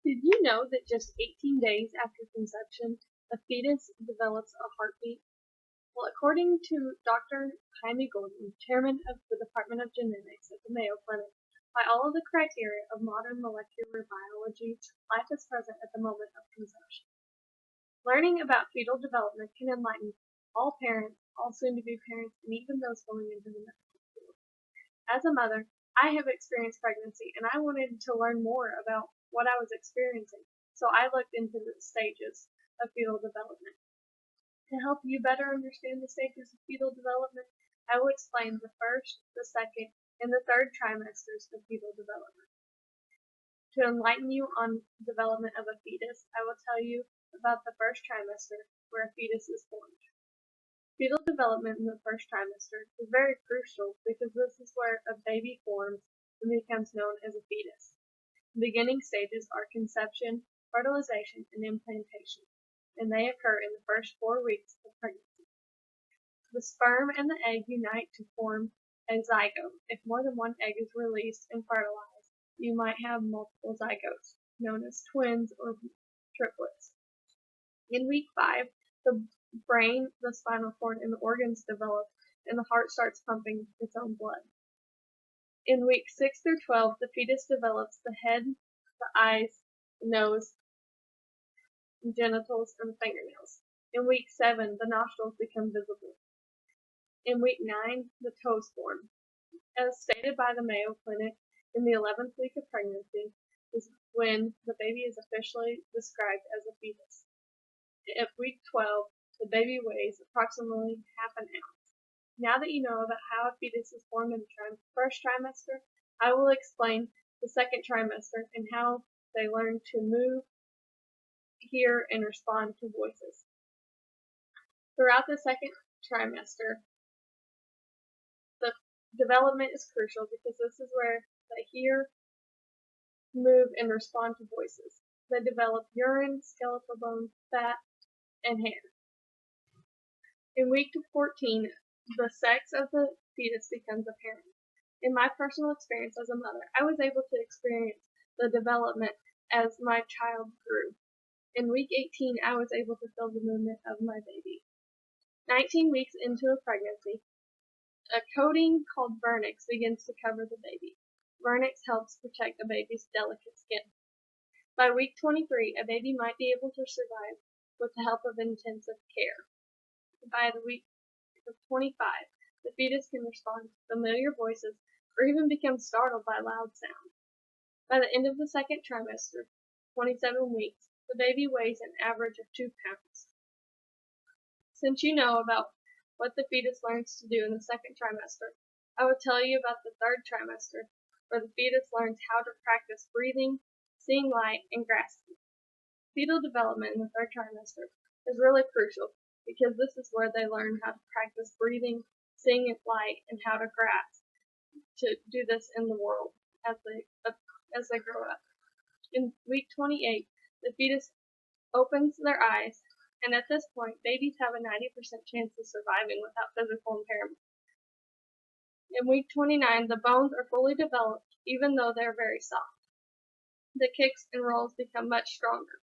Did you know that just 18 days after conception, the fetus develops a heartbeat? Well, according to Dr. Jaime Gordon, chairman of the Department of Genetics at the Mayo Clinic, by all of the criteria of modern molecular biology, life is present at the moment of conception. Learning about fetal development can enlighten all parents, all soon-to-be parents, and even those going into the medical field. As a mother, I have experienced pregnancy and I wanted to learn more about what I was experiencing, so I looked into the stages of fetal development. To help you better understand the stages of fetal development, I will explain the first, the second, and the third trimesters of fetal development. To enlighten you on the development of a fetus, I will tell you about the first trimester, where a fetus is formed. Fetal development in the first trimester is very crucial because this is where a baby forms and becomes known as a fetus. The beginning stages are conception, fertilization, and implantation, and they occur in the first 4 weeks of pregnancy. The sperm and the egg unite to form a zygote. If more than one egg is released and fertilized, you might have multiple zygotes, known as twins or triplets. In week 5, the brain, the spinal cord, and the organs develop, and the heart starts pumping its own blood. In weeks 6 through 12, the fetus develops the head, the eyes, the nose, the genitals, and the fingernails. In week 7, the nostrils become visible. In week 9, the toes form. As stated by the Mayo Clinic, in the 11th week of pregnancy is when the baby is officially described as a fetus. At week 12, the baby weighs approximately half an ounce. Now that you know about how a fetus is formed in the first trimester, I will explain the second trimester and how they learn to move, hear, and respond to voices. Throughout the second trimester, the development is crucial because this is where they hear, move, and respond to voices. They develop urine, skeletal bone, fat, and hair. In week 14, the sex of the fetus becomes apparent. In my personal experience as a mother, I was able to experience the development as my child grew. In week 18, I was able to feel the movement of my baby. 19 weeks into a pregnancy, a coating called vernix begins to cover the baby. Vernix helps protect the baby's delicate skin. By week 23, a baby might be able to survive with the help of intensive care. By the week of 25, the fetus can respond to familiar voices or even become startled by loud sound. By the end of the second trimester, 27 weeks, the baby weighs an average of 2 pounds. Since you know about what the fetus learns to do in the second trimester, I will tell you about the third trimester, where the fetus learns how to practice breathing, seeing light, and grasping. Fetal development in the third trimester is really crucial because this is where they learn how to practice breathing, seeing light, and how to grasp to do this in the world as they grow up. In week 28, the fetus opens their eyes, and at this point, babies have a 90% chance of surviving without physical impairment. In week 29, the bones are fully developed, even though they are very soft. The kicks and rolls become much stronger.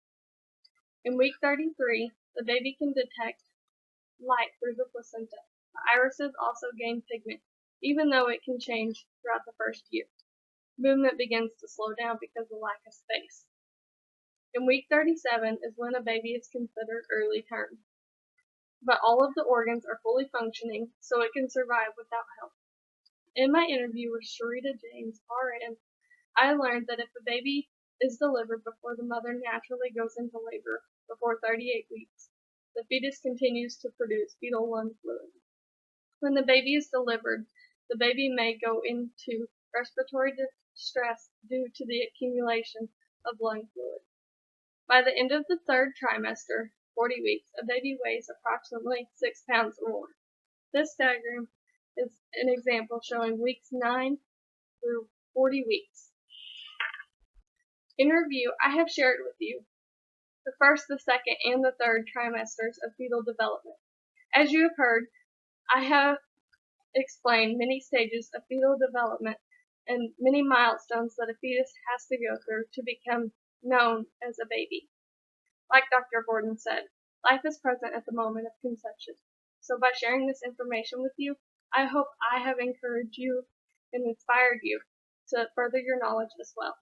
In week 33, the baby can detect light through the placenta. The irises also gain pigment, even though it can change throughout the first year. Movement begins to slow down because of lack of space. In week 37 is when a baby is considered early term, but all of the organs are fully functioning, so it can survive without help. In my interview with Sharita James, RN, I learned that if a baby is delivered before the mother naturally goes into labor before 38 weeks, the fetus continues to produce fetal lung fluid. When the baby is delivered, the baby may go into respiratory distress due to the accumulation of lung fluid. By the end of the third trimester, 40 weeks, a baby weighs approximately 6 pounds or more. This diagram is an example showing weeks 9 through 40 weeks. In review, I have shared with you the first, the second, and the third trimesters of fetal development. As you have heard, I have explained many stages of fetal development and many milestones that a fetus has to go through to become known as a baby. Like Dr. Gordon said, life is present at the moment of conception. So by sharing this information with you, I hope I have encouraged you and inspired you to further your knowledge as well.